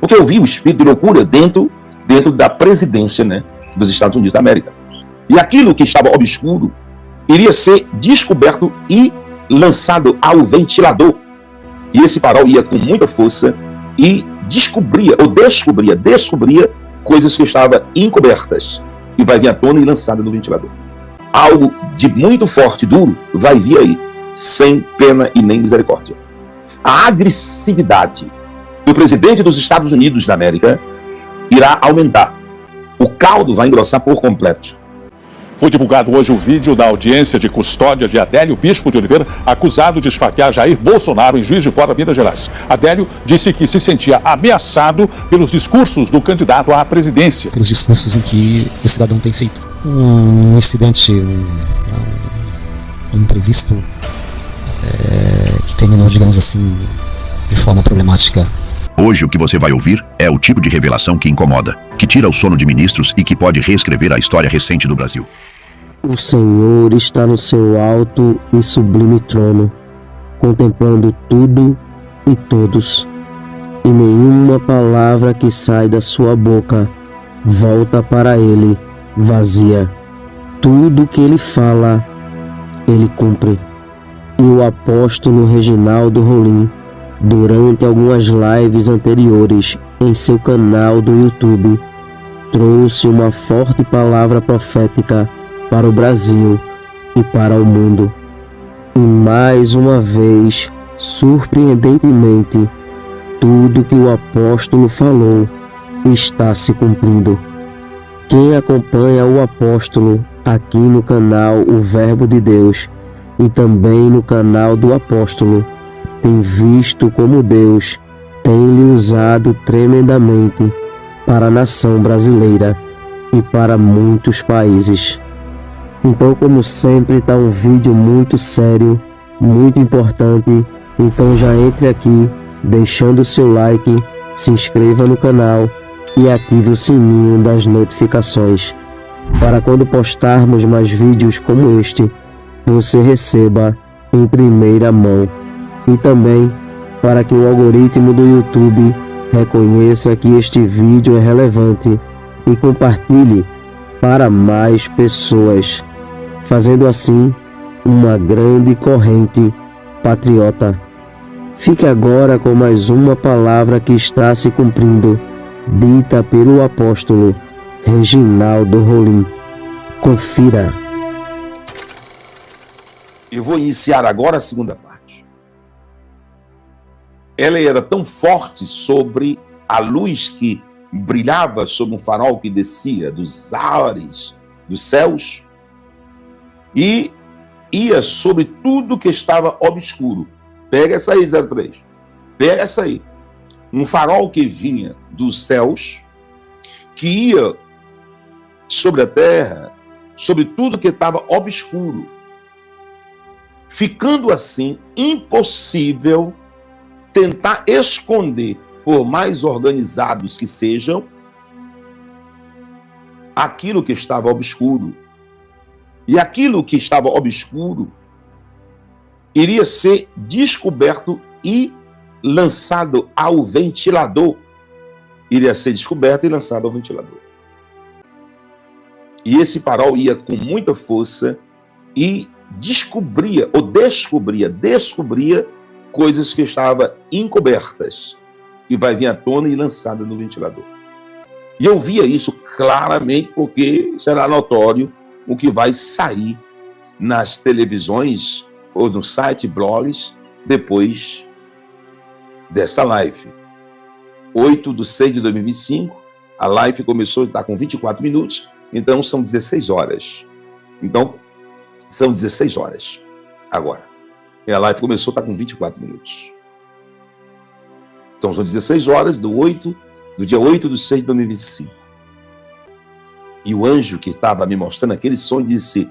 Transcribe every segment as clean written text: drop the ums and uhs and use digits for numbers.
Porque eu vi o espírito de loucura dentro da presidência, né, dos Estados Unidos da América. E aquilo que estava obscuro iria ser descoberto e lançado ao ventilador. E esse farol ia com muita força e descobria coisas que estavam encobertas. E vai vir à tona e lançada no ventilador. Algo de muito forte, duro, vai vir aí, sem pena e nem misericórdia. A agressividade do presidente dos Estados Unidos da América irá aumentar. O caldo vai engrossar por completo. Foi divulgado hoje o vídeo da audiência de custódia de Adélio Bispo de Oliveira, acusado de esfaquear Jair Bolsonaro em Juiz de Fora, Minas Gerais. Adélio disse que se sentia ameaçado pelos discursos do candidato à presidência. Pelos discursos em que o cidadão tem feito. Um incidente, um imprevisto que terminou, digamos assim, de forma problemática. Hoje o que você vai ouvir é o tipo de revelação que incomoda, que tira o sono de ministros e que pode reescrever a história recente do Brasil. O Senhor está no seu alto e sublime trono, contemplando tudo e todos, e nenhuma palavra que sai da sua boca volta para ele vazia. Tudo que ele fala, ele cumpre. E o apóstolo Reginaldo Rolim, durante algumas lives anteriores em seu canal do YouTube, trouxe uma forte palavra profética para o Brasil e para o mundo. E mais uma vez, surpreendentemente, tudo que o apóstolo falou está se cumprindo. Quem acompanha o apóstolo aqui no canal O Verbo de Deus e também no canal do apóstolo, tem visto como Deus tem lhe usado tremendamente para a nação brasileira e para muitos países. Então, como sempre, está um vídeo muito sério, muito importante. Então já entre aqui, deixando o seu like, se inscreva no canal e ative o sininho das notificações, para quando postarmos mais vídeos como este, você receba em primeira mão. E também para que o algoritmo do YouTube reconheça que este vídeo é relevante e compartilhe para mais pessoas, fazendo assim uma grande corrente patriota. Fique agora com mais uma palavra que está se cumprindo, dita pelo apóstolo Reginaldo Rolim. Confira. Eu vou iniciar agora a segunda parte. Ela era tão forte sobre a luz que brilhava sobre um farol que descia dos ares, dos céus, e ia sobre tudo que estava obscuro. Pega essa aí, 03. Pega essa aí. Um farol que vinha dos céus, que ia sobre a terra, sobre tudo que estava obscuro, ficando assim impossível tentar esconder, por mais organizados que sejam, aquilo que estava obscuro. E aquilo que estava obscuro iria ser descoberto e lançado ao ventilador. Iria ser descoberto e lançado ao ventilador. E esse farol ia com muita força e descobria coisas que estavam encobertas, que vai vir à tona e lançada no ventilador. E eu via isso claramente, porque será notório o que vai sair nas televisões ou no site, blogs, depois dessa live. 8/6/2025, a live começou, está com 24 minutos, então são 16 horas. Então, são 16 horas agora. E a live começou, está com 24 minutos. Então, são 16 horas do dia 8/6/2025. E o anjo que estava me mostrando aquele sonho disse: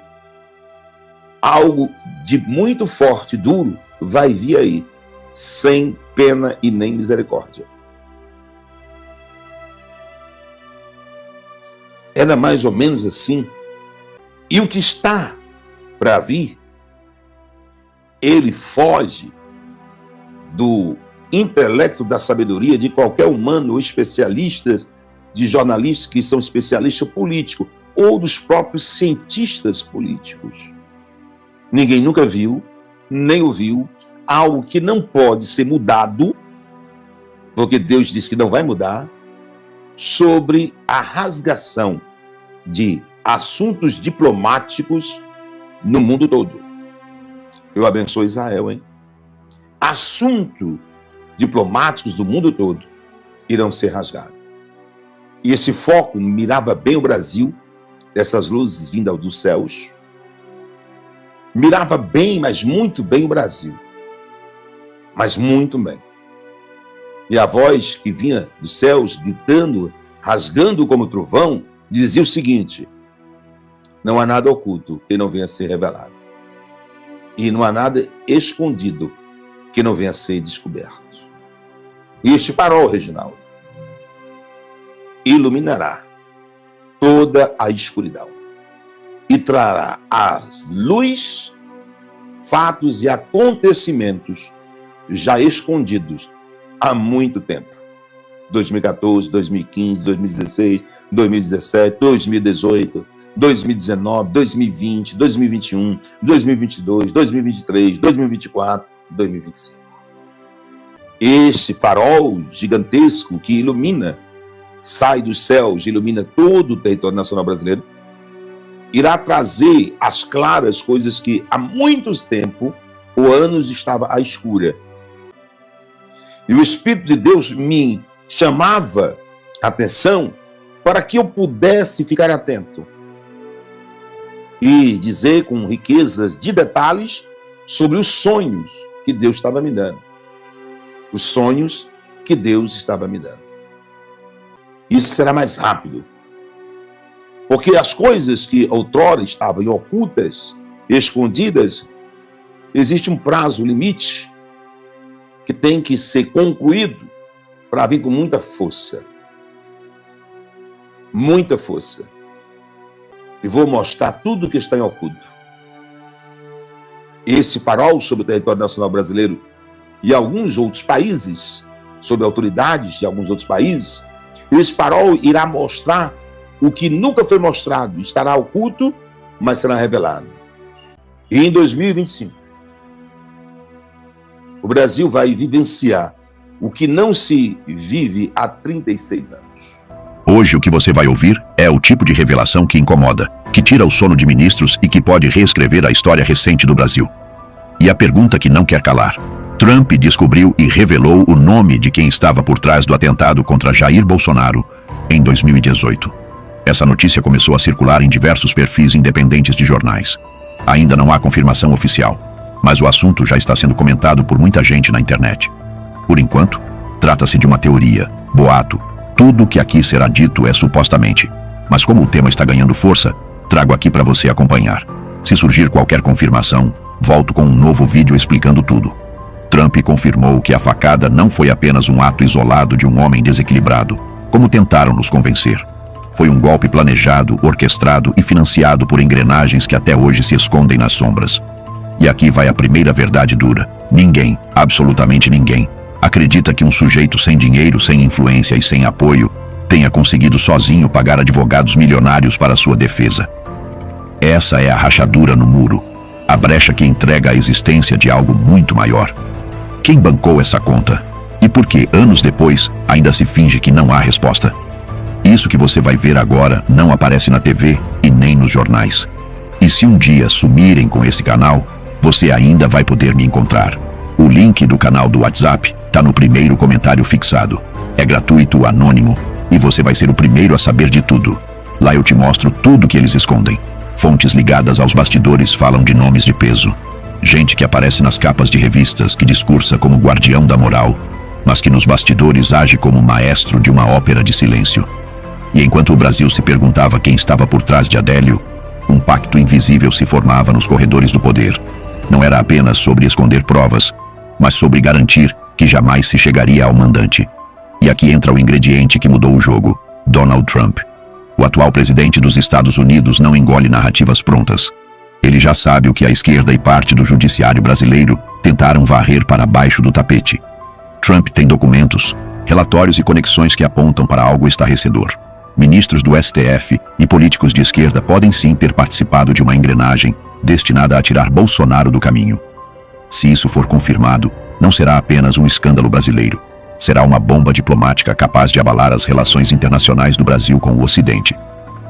algo de muito forte, duro, vai vir aí, sem pena e nem misericórdia. Era mais ou menos assim. E o que está para vir, ele foge do intelecto da sabedoria de qualquer humano ou especialista de jornalistas que são especialistas políticos ou dos próprios cientistas políticos. Ninguém nunca viu, nem ouviu, algo que não pode ser mudado, porque Deus disse que não vai mudar, sobre a rasgação de assuntos diplomáticos no mundo todo. Eu abençoo Israel, hein? Assuntos diplomáticos do mundo todo irão ser rasgados. E esse foco mirava bem o Brasil, essas luzes vindas dos céus. Mirava bem, mas muito bem o Brasil. Mas muito bem. E a voz que vinha dos céus, gritando, rasgando como trovão, dizia o seguinte: não há nada oculto que não venha a ser revelado. E não há nada escondido que não venha a ser descoberto. E este farol, Reginaldo, iluminará toda a escuridão e trará à luz fatos e acontecimentos já escondidos há muito tempo. 2014, 2015, 2016, 2017, 2018, 2019, 2020, 2021, 2022, 2023, 2024, 2025. Este farol gigantesco que ilumina, sai dos céus, ilumina todo o território nacional brasileiro, irá trazer às claras coisas que há muitos tempos ou anos estava à escura. E o Espírito de Deus me chamava a atenção para que eu pudesse ficar atento e dizer com riquezas de detalhes sobre os sonhos que Deus estava me dando. Os sonhos que Deus estava me dando. Isso será mais rápido. Porque as coisas que outrora estavam ocultas, escondidas, existe um prazo, limite, que tem que ser concluído para vir com muita força. Muita força. E vou mostrar tudo que está em oculto. Esse farol sobre o território nacional brasileiro e alguns outros países, sob autoridades de alguns outros países, esse farol irá mostrar o que nunca foi mostrado. Estará oculto, mas será revelado. E em 2025, o Brasil vai vivenciar o que não se vive há 36 anos. Hoje o que você vai ouvir é o tipo de revelação que incomoda, que tira o sono de ministros e que pode reescrever a história recente do Brasil. E a pergunta que não quer calar: Trump descobriu e revelou o nome de quem estava por trás do atentado contra Jair Bolsonaro em 2018. Essa notícia começou a circular em diversos perfis independentes de jornais. Ainda não há confirmação oficial, mas o assunto já está sendo comentado por muita gente na internet. Por enquanto, trata-se de uma teoria, boato. Tudo o que aqui será dito é supostamente. Mas como o tema está ganhando força, trago aqui para você acompanhar. Se surgir qualquer confirmação, volto com um novo vídeo explicando tudo. Trump confirmou que a facada não foi apenas um ato isolado de um homem desequilibrado, como tentaram nos convencer. Foi um golpe planejado, orquestrado e financiado por engrenagens que até hoje se escondem nas sombras. E aqui vai a primeira verdade dura. Ninguém, absolutamente ninguém, acredita que um sujeito sem dinheiro, sem influência e sem apoio tenha conseguido sozinho pagar advogados milionários para sua defesa. Essa é a rachadura no muro, a brecha que entrega a existência de algo muito maior. Quem bancou essa conta? E por que, anos depois, ainda se finge que não há resposta? Isso que você vai ver agora não aparece na TV e nem nos jornais. E se um dia sumirem com esse canal, você ainda vai poder me encontrar. O link do canal do WhatsApp está no primeiro comentário fixado. É gratuito, anônimo, e você vai ser o primeiro a saber de tudo. Lá eu te mostro tudo que eles escondem. Fontes ligadas aos bastidores falam de nomes de peso. Gente que aparece nas capas de revistas, que discursa como guardião da moral, mas que nos bastidores age como maestro de uma ópera de silêncio. E enquanto o Brasil se perguntava quem estava por trás de Adélio, um pacto invisível se formava nos corredores do poder. Não era apenas sobre esconder provas, mas sobre garantir que jamais se chegaria ao mandante. E aqui entra o ingrediente que mudou o jogo: Donald Trump. O atual presidente dos Estados Unidos não engole narrativas prontas. Ele já sabe o que a esquerda e parte do judiciário brasileiro tentaram varrer para baixo do tapete. Trump tem documentos, relatórios e conexões que apontam para algo estarrecedor. Ministros do STF e políticos de esquerda podem sim ter participado de uma engrenagem destinada a tirar Bolsonaro do caminho. Se isso for confirmado, não será apenas um escândalo brasileiro. Será uma bomba diplomática capaz de abalar as relações internacionais do Brasil com o Ocidente.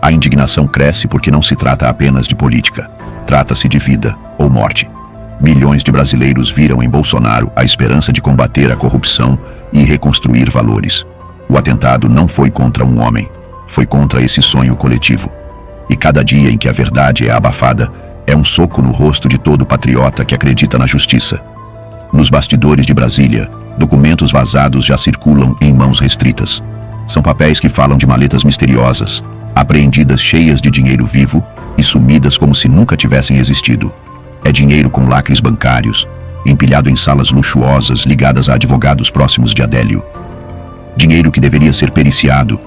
A indignação cresce porque não se trata apenas de política. Trata-se de vida ou morte. Milhões de brasileiros viram em Bolsonaro a esperança de combater a corrupção e reconstruir valores. O atentado não foi contra um homem, foi contra esse sonho coletivo. E cada dia em que a verdade é abafada, é um soco no rosto de todo patriota que acredita na justiça. Nos bastidores de Brasília, documentos vazados já circulam em mãos restritas. São papéis que falam de maletas misteriosas, apreendidas cheias de dinheiro vivo e sumidas como se nunca tivessem existido. É dinheiro com lacres bancários, empilhado em salas luxuosas ligadas a advogados próximos de Adélio. Dinheiro que deveria ser periciado,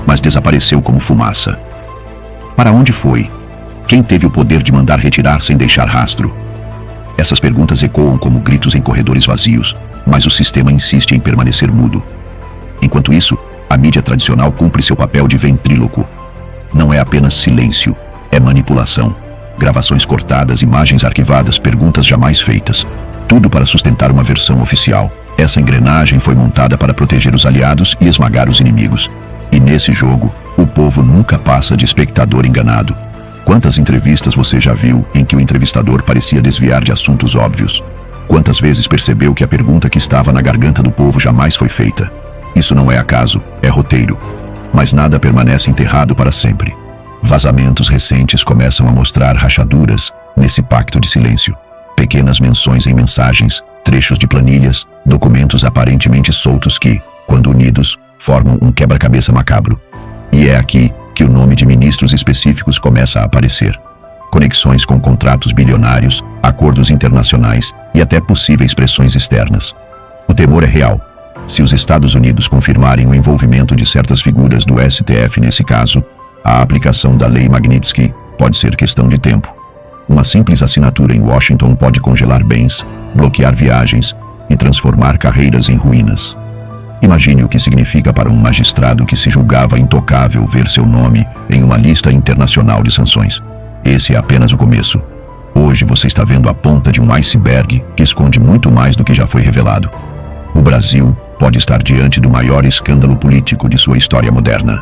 mas desapareceu como fumaça. Para onde foi? Quem teve o poder de mandar retirar sem deixar rastro? Essas perguntas ecoam como gritos em corredores vazios, mas o sistema insiste em permanecer mudo. Enquanto isso, a mídia tradicional cumpre seu papel de ventríloco. Não é apenas silêncio, é manipulação. Gravações cortadas, imagens arquivadas, perguntas jamais feitas. Tudo para sustentar uma versão oficial. Essa engrenagem foi montada para proteger os aliados e esmagar os inimigos. E nesse jogo, o povo nunca passa de espectador enganado. Quantas entrevistas você já viu em que o entrevistador parecia desviar de assuntos óbvios? Quantas vezes percebeu que a pergunta que estava na garganta do povo jamais foi feita? Isso não é acaso, é roteiro. Mas nada permanece enterrado para sempre. Vazamentos recentes começam a mostrar rachaduras nesse pacto de silêncio. Pequenas menções em mensagens, trechos de planilhas, documentos aparentemente soltos que, quando unidos, formam um quebra-cabeça macabro. E é aqui que o nome de ministros específicos começa a aparecer. Conexões com contratos bilionários, acordos internacionais e até possíveis pressões externas. O temor é real. Se os Estados Unidos confirmarem o envolvimento de certas figuras do STF nesse caso, a aplicação da Lei Magnitsky pode ser questão de tempo. Uma simples assinatura em Washington pode congelar bens, bloquear viagens e transformar carreiras em ruínas. Imagine o que significa para um magistrado que se julgava intocável ver seu nome em uma lista internacional de sanções. Esse é apenas o começo. Hoje você está vendo a ponta de um iceberg que esconde muito mais do que já foi revelado. O Brasil pode estar diante do maior escândalo político de sua história moderna.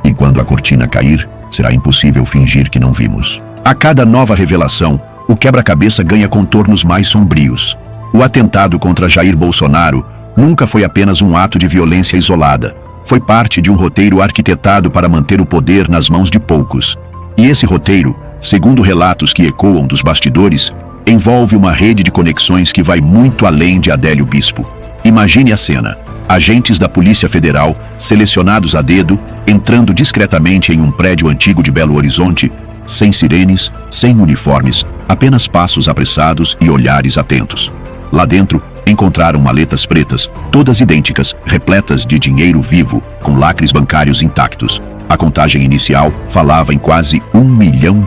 E quando a cortina cair, será impossível fingir que não vimos. A cada nova revelação, o quebra-cabeça ganha contornos mais sombrios. O atentado contra Jair Bolsonaro nunca foi apenas um ato de violência isolada. Foi parte de um roteiro arquitetado para manter o poder nas mãos de poucos. E esse roteiro, segundo relatos que ecoam dos bastidores, envolve uma rede de conexões que vai muito além de Adélio Bispo. Imagine a cena. Agentes da Polícia Federal, selecionados a dedo, entrando discretamente em um prédio antigo de Belo Horizonte, sem sirenes, sem uniformes, apenas passos apressados e olhares atentos. Lá dentro, encontraram maletas pretas, todas idênticas, repletas de dinheiro vivo, com lacres bancários intactos. A contagem inicial falava em quase R$1 milhão.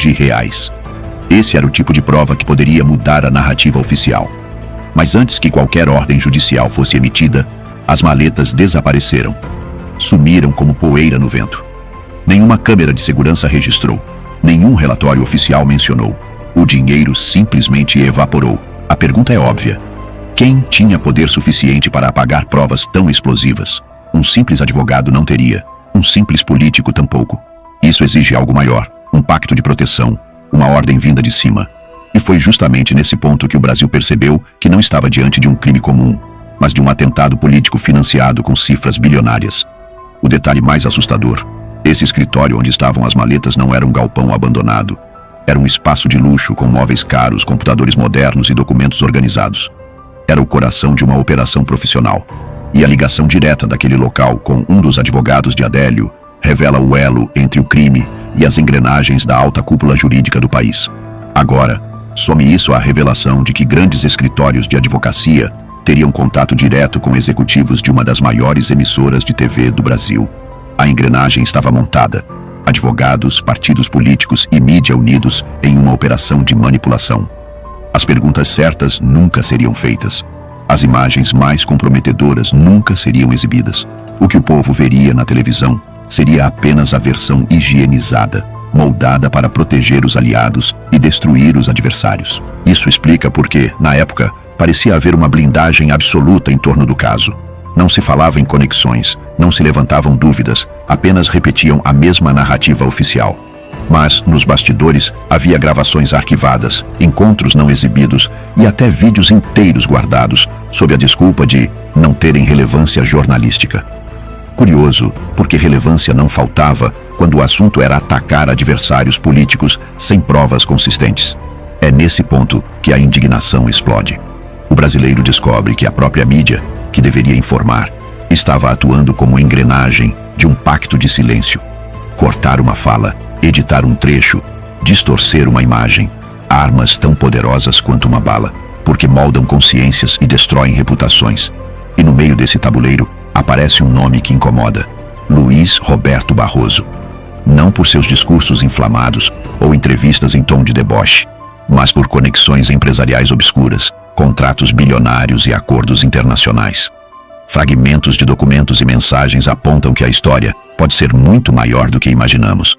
Esse era o tipo de prova que poderia mudar a narrativa oficial. Mas antes que qualquer ordem judicial fosse emitida, as maletas desapareceram. Sumiram como poeira no vento. Nenhuma câmera de segurança registrou. Nenhum relatório oficial mencionou. O dinheiro simplesmente evaporou. A pergunta é óbvia. Quem tinha poder suficiente para apagar provas tão explosivas? Um simples advogado não teria. Um simples político tampouco. Isso exige algo maior. Um pacto de proteção. Uma ordem vinda de cima. E foi justamente nesse ponto que o Brasil percebeu que não estava diante de um crime comum, mas de um atentado político financiado com cifras bilionárias. O detalhe mais assustador: esse escritório onde estavam as maletas não era um galpão abandonado. Era um espaço de luxo com móveis caros, computadores modernos e documentos organizados. Era o coração de uma operação profissional. E a ligação direta daquele local com um dos advogados de Adélio revela o elo entre o crime e as engrenagens da alta cúpula jurídica do país. Agora, some isso à revelação de que grandes escritórios de advocacia teriam contato direto com executivos de uma das maiores emissoras de TV do Brasil. A engrenagem estava montada. Advogados, partidos políticos e mídia unidos em uma operação de manipulação. As perguntas certas nunca seriam feitas. As imagens mais comprometedoras nunca seriam exibidas. O que o povo veria na televisão seria apenas a versão higienizada, moldada para proteger os aliados e destruir os adversários. Isso explica porque, na época, parecia haver uma blindagem absoluta em torno do caso. Não se falava em conexões, não se levantavam dúvidas, apenas repetiam a mesma narrativa oficial. Mas, nos bastidores, havia gravações arquivadas, encontros não exibidos e até vídeos inteiros guardados, sob a desculpa de não terem relevância jornalística. Curioso, porque relevância não faltava quando o assunto era atacar adversários políticos sem provas consistentes. É nesse ponto que a indignação explode. O brasileiro descobre que a própria mídia, que deveria informar, estava atuando como engrenagem de um pacto de silêncio. Cortar uma fala, editar um trecho, distorcer uma imagem, armas tão poderosas quanto uma bala, porque moldam consciências e destroem reputações. E no meio desse tabuleiro aparece um nome que incomoda: Luiz Roberto Barroso. Não por seus discursos inflamados ou entrevistas em tom de deboche, mas por conexões empresariais obscuras, contratos bilionários e acordos internacionais. Fragmentos de documentos e mensagens apontam que a história pode ser muito maior do que imaginamos.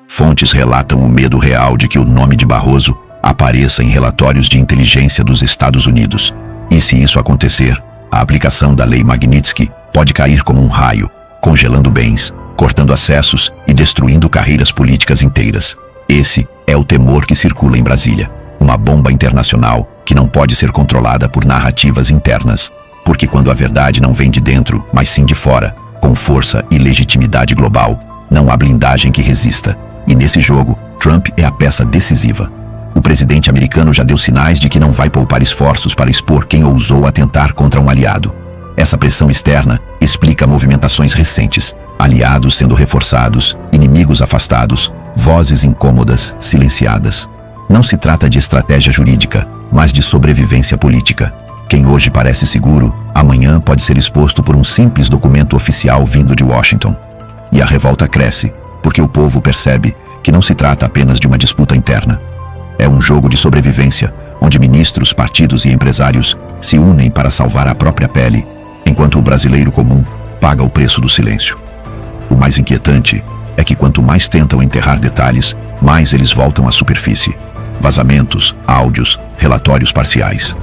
Fontes relatam o medo real de que o nome de Barroso apareça em relatórios de inteligência dos Estados Unidos. E se isso acontecer, a aplicação da Lei Magnitsky pode cair como um raio, congelando bens, cortando acessos e destruindo carreiras políticas inteiras. Esse é o temor que circula em Brasília. Uma bomba internacional que não pode ser controlada por narrativas internas. Porque quando a verdade não vem de dentro, mas sim de fora, com força e legitimidade global, não há blindagem que resista. E nesse jogo, Trump é a peça decisiva. O presidente americano já deu sinais de que não vai poupar esforços para expor quem ousou atentar contra um aliado. Essa pressão externa explica movimentações recentes, aliados sendo reforçados, inimigos afastados, vozes incômodas silenciadas. Não se trata de estratégia jurídica, mas de sobrevivência política. Quem hoje parece seguro, amanhã pode ser exposto por um simples documento oficial vindo de Washington. E a revolta cresce, porque o povo percebe que não se trata apenas de uma disputa interna. É um jogo de sobrevivência, onde ministros, partidos e empresários se unem para salvar a própria pele, enquanto o brasileiro comum paga o preço do silêncio. O mais inquietante é que quanto mais tentam enterrar detalhes, mais eles voltam à superfície. Vazamentos, áudios, relatórios parciais.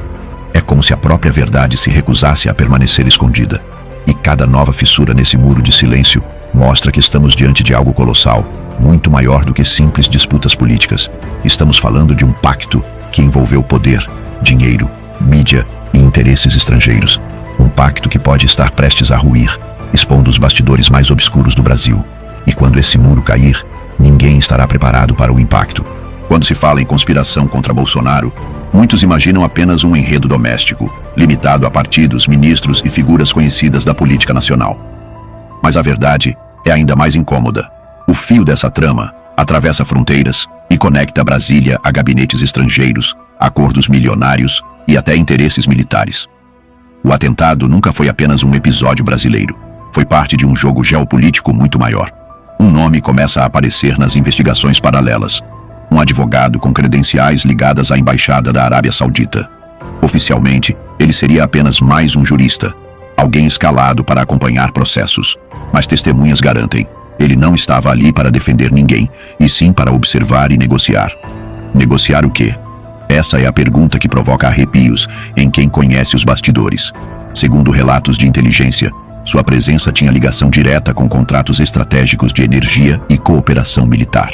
É como se a própria verdade se recusasse a permanecer escondida. E cada nova fissura nesse muro de silêncio mostra que estamos diante de algo colossal, muito maior do que simples disputas políticas. Estamos falando de um pacto que envolveu poder, dinheiro, mídia e interesses estrangeiros. Um pacto que pode estar prestes a ruir, expondo os bastidores mais obscuros do Brasil. E quando esse muro cair, ninguém estará preparado para o impacto. Quando se fala em conspiração contra Bolsonaro, muitos imaginam apenas um enredo doméstico, limitado a partidos, ministros e figuras conhecidas da política nacional. Mas a verdade é ainda mais incômoda. O fio dessa trama atravessa fronteiras e conecta Brasília a gabinetes estrangeiros, acordos milionários e até interesses militares. O atentado nunca foi apenas um episódio brasileiro. Foi parte de um jogo geopolítico muito maior. Um nome começa a aparecer nas investigações paralelas. Um advogado com credenciais ligadas à Embaixada da Arábia Saudita. Oficialmente, ele seria apenas mais um jurista, alguém escalado para acompanhar processos. Mas testemunhas garantem, ele não estava ali para defender ninguém, e sim para observar e negociar. Negociar o quê? Essa é a pergunta que provoca arrepios em quem conhece os bastidores. Segundo relatos de inteligência, sua presença tinha ligação direta com contratos estratégicos de energia e cooperação militar.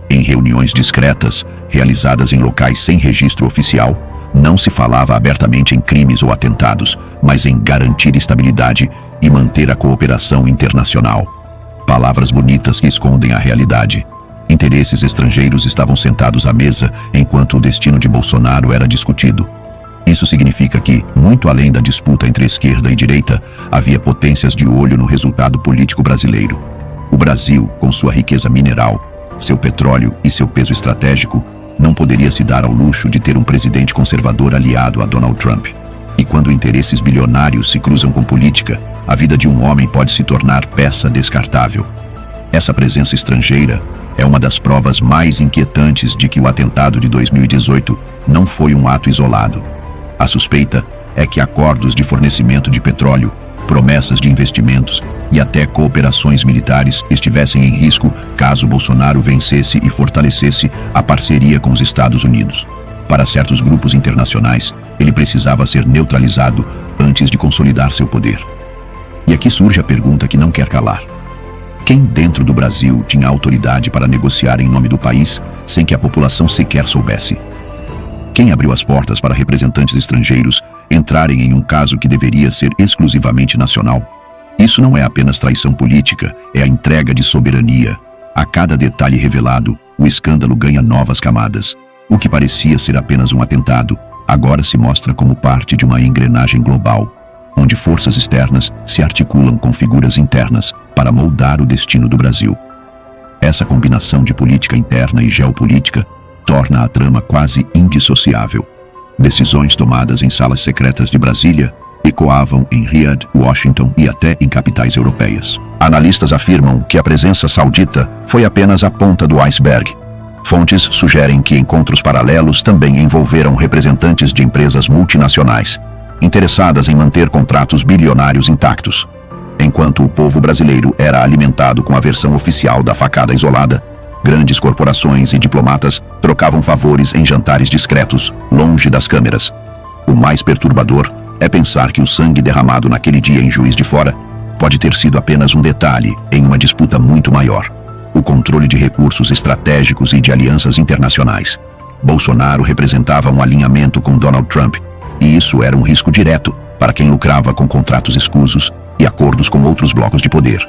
Em reuniões discretas, realizadas em locais sem registro oficial, não se falava abertamente em crimes ou atentados, mas em garantir estabilidade e manter a cooperação internacional. Palavras bonitas que escondem a realidade. Interesses estrangeiros estavam sentados à mesa enquanto o destino de Bolsonaro era discutido. Isso significa que, muito além da disputa entre esquerda e direita, havia potências de olho no resultado político brasileiro. O Brasil, com sua riqueza mineral, seu petróleo e seu peso estratégico, não poderia se dar ao luxo de ter um presidente conservador aliado a Donald Trump. E quando interesses bilionários se cruzam com política, a vida de um homem pode se tornar peça descartável. Essa presença estrangeira é uma das provas mais inquietantes de que o atentado de 2018 não foi um ato isolado. A suspeita é que acordos de fornecimento de petróleo, promessas de investimentos e até cooperações militares estivessem em risco caso Bolsonaro vencesse e fortalecesse a parceria com os Estados Unidos. Para certos grupos internacionais, ele precisava ser neutralizado antes de consolidar seu poder. E aqui surge a pergunta que não quer calar. Quem dentro do Brasil tinha autoridade para negociar em nome do país sem que a população sequer soubesse? Quem abriu as portas para representantes estrangeiros entrarem em um caso que deveria ser exclusivamente nacional? Isso não é apenas traição política, é a entrega de soberania. A cada detalhe revelado, o escândalo ganha novas camadas. O que parecia ser apenas um atentado, agora se mostra como parte de uma engrenagem global, onde forças externas se articulam com figuras internas para moldar o destino do Brasil. Essa combinação de política interna e geopolítica torna a trama quase indissociável. Decisões tomadas em salas secretas de Brasília ecoavam em Riad, Washington e até em capitais europeias. Analistas afirmam que a presença saudita foi apenas a ponta do iceberg. Fontes sugerem que encontros paralelos também envolveram representantes de empresas multinacionais, interessadas em manter contratos bilionários intactos. Enquanto o povo brasileiro era alimentado com a versão oficial da facada isolada, grandes corporações e diplomatas trocavam favores em jantares discretos, longe das câmeras. O mais perturbador é pensar que o sangue derramado naquele dia em Juiz de Fora pode ter sido apenas um detalhe em uma disputa muito maior: o controle de recursos estratégicos e de alianças internacionais. Bolsonaro representava um alinhamento com Donald Trump, e isso era um risco direto para quem lucrava com contratos escusos e acordos com outros blocos de poder.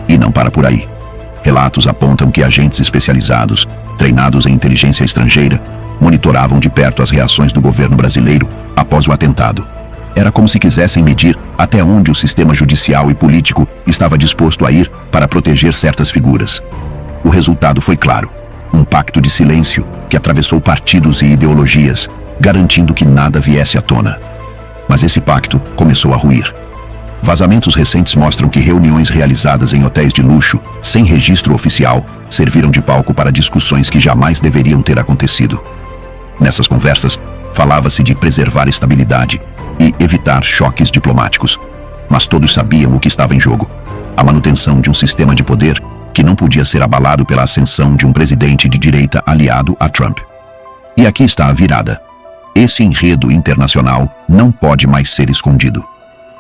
E não para por aí. Relatos apontam que agentes especializados, treinados em inteligência estrangeira, monitoravam de perto as reações do governo brasileiro após o atentado. Era como se quisessem medir até onde o sistema judicial e político estava disposto a ir para proteger certas figuras. O resultado foi claro: um pacto de silêncio que atravessou partidos e ideologias, garantindo que nada viesse à tona. Mas esse pacto começou a ruir. Vazamentos recentes mostram que reuniões realizadas em hotéis de luxo, sem registro oficial, serviram de palco para discussões que jamais deveriam ter acontecido. Nessas conversas, falava-se de preservar estabilidade e evitar choques diplomáticos. Mas todos sabiam o que estava em jogo: a manutenção de um sistema de poder que não podia ser abalado pela ascensão de um presidente de direita aliado a Trump. E aqui está a virada. Esse enredo internacional não pode mais ser escondido.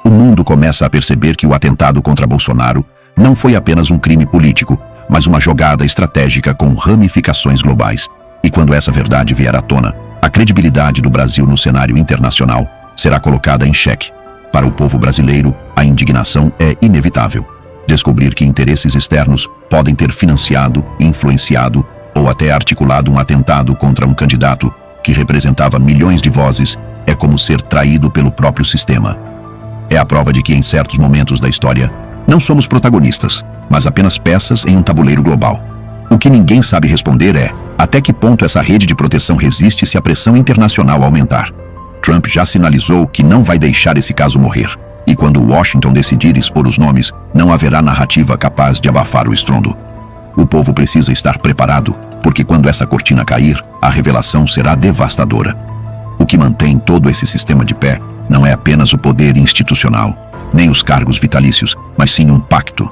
O mundo começa a perceber que o atentado contra Bolsonaro não foi apenas um crime político, mas uma jogada estratégica com ramificações globais. E quando essa verdade vier à tona, a credibilidade do Brasil no cenário internacional será colocada em xeque. Para o povo brasileiro, a indignação é inevitável. Descobrir que interesses externos podem ter financiado, influenciado ou até articulado um atentado contra um candidato que representava milhões de vozes é como ser traído pelo próprio sistema. É a prova de que, em certos momentos da história, não somos protagonistas, mas apenas peças em um tabuleiro global. O que ninguém sabe responder é: até que ponto essa rede de proteção resiste se a pressão internacional aumentar? Trump já sinalizou que não vai deixar esse caso morrer. E quando Washington decidir expor os nomes, não haverá narrativa capaz de abafar o estrondo. O povo precisa estar preparado, porque quando essa cortina cair, a revelação será devastadora. O que mantém todo esse sistema de pé não é apenas o poder institucional, nem os cargos vitalícios, mas sim um pacto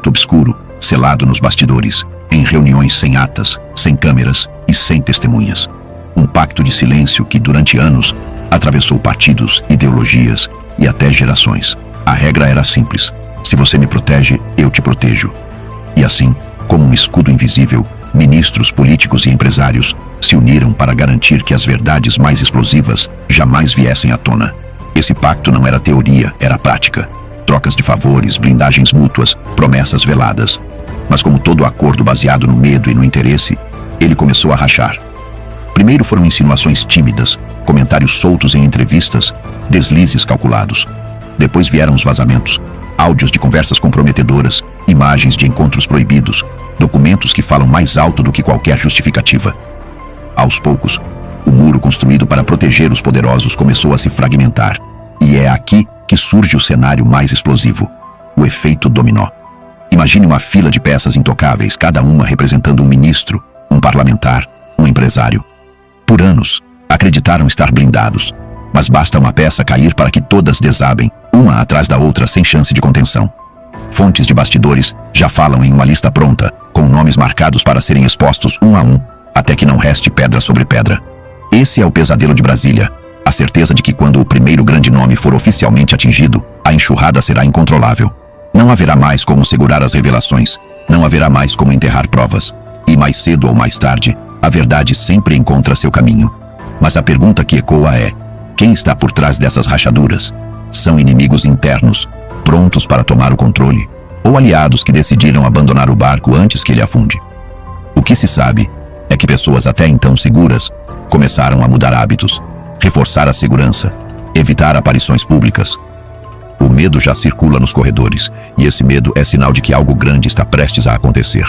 obscuro, selado nos bastidores, em reuniões sem atas, sem câmeras e sem testemunhas. Um pacto de silêncio que, durante anos, atravessou partidos, ideologias e até gerações. A regra era simples: se você me protege, eu te protejo. E assim, como um escudo invisível, ministros, políticos e empresários se uniram para garantir que as verdades mais explosivas jamais viessem à tona. Esse pacto não era teoria, era prática. Trocas de favores, blindagens mútuas, promessas veladas. Mas como todo acordo baseado no medo e no interesse, ele começou a rachar. Primeiro foram insinuações tímidas, comentários soltos em entrevistas, deslizes calculados. Depois vieram os vazamentos, áudios de conversas comprometedoras, imagens de encontros proibidos, documentos que falam mais alto do que qualquer justificativa. Aos poucos, o muro construído para proteger os poderosos começou a se fragmentar. E é aqui que surge o cenário mais explosivo: o efeito dominó. Imagine uma fila de peças intocáveis, cada uma representando um ministro, um parlamentar, um empresário. Por anos, acreditaram estar blindados, mas basta uma peça cair para que todas desabem, uma atrás da outra sem chance de contenção. Fontes de bastidores já falam em uma lista pronta, com nomes marcados para serem expostos um a um, até que não reste pedra sobre pedra. Esse é o pesadelo de Brasília, a certeza de que quando o primeiro grande nome for oficialmente atingido, a enxurrada será incontrolável. Não haverá mais como segurar as revelações, não haverá mais como enterrar provas. E mais cedo ou mais tarde, a verdade sempre encontra seu caminho. Mas a pergunta que ecoa é: quem está por trás dessas rachaduras? São inimigos internos, prontos para tomar o controle, ou aliados que decidiram abandonar o barco antes que ele afunde? O que se sabe é que pessoas até então seguras começaram a mudar hábitos, reforçar a segurança, evitar aparições públicas. O medo já circula nos corredores, e esse medo é sinal de que algo grande está prestes a acontecer.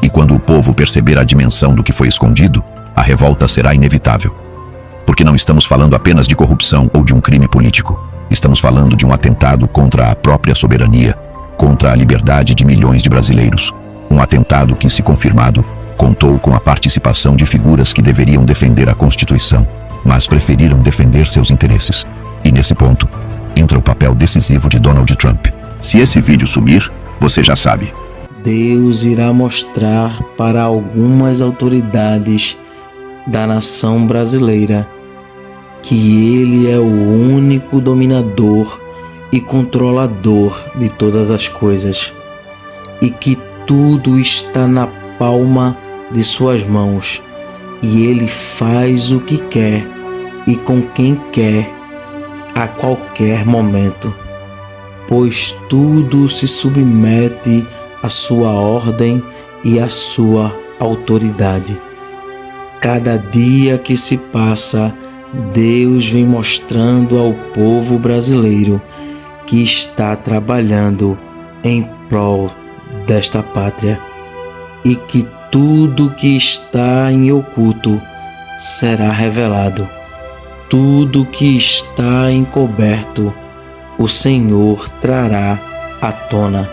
E quando o povo perceber a dimensão do que foi escondido, a revolta será inevitável. Porque não estamos falando apenas de corrupção ou de um crime político. Estamos falando de um atentado contra a própria soberania, contra a liberdade de milhões de brasileiros. Um atentado que, se confirmado, contou com a participação de figuras que deveriam defender a Constituição, mas preferiram defender seus interesses. E nesse ponto, entra o papel decisivo de Donald Trump. Se esse vídeo sumir, você já sabe. Deus irá mostrar para algumas autoridades da nação brasileira que Ele é o único dominador e controlador de todas as coisas, e que tudo está na palma de suas mãos, e Ele faz o que quer e com quem quer a qualquer momento, pois tudo se submete à sua ordem e à sua autoridade. Cada dia que se passa, Deus vem mostrando ao povo brasileiro que está trabalhando em prol desta pátria, e que tudo que está em oculto será revelado. Tudo que está encoberto, o Senhor trará à tona.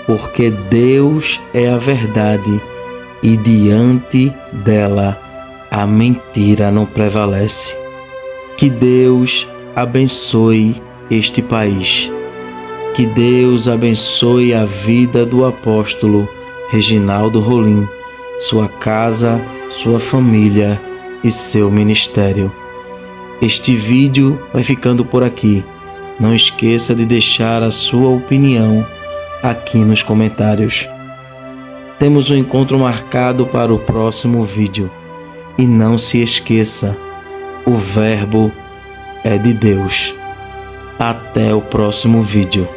Porque Deus é a verdade, e diante dela a mentira não prevalece. Que Deus abençoe este país. Que Deus abençoe a vida do apóstolo Reginaldo Rolim, sua casa, sua família e seu ministério. Este vídeo vai ficando por aqui. Não esqueça de deixar a sua opinião aqui nos comentários. Temos um encontro marcado para o próximo vídeo. E não se esqueça, o Verbo é de Deus. Até o próximo vídeo.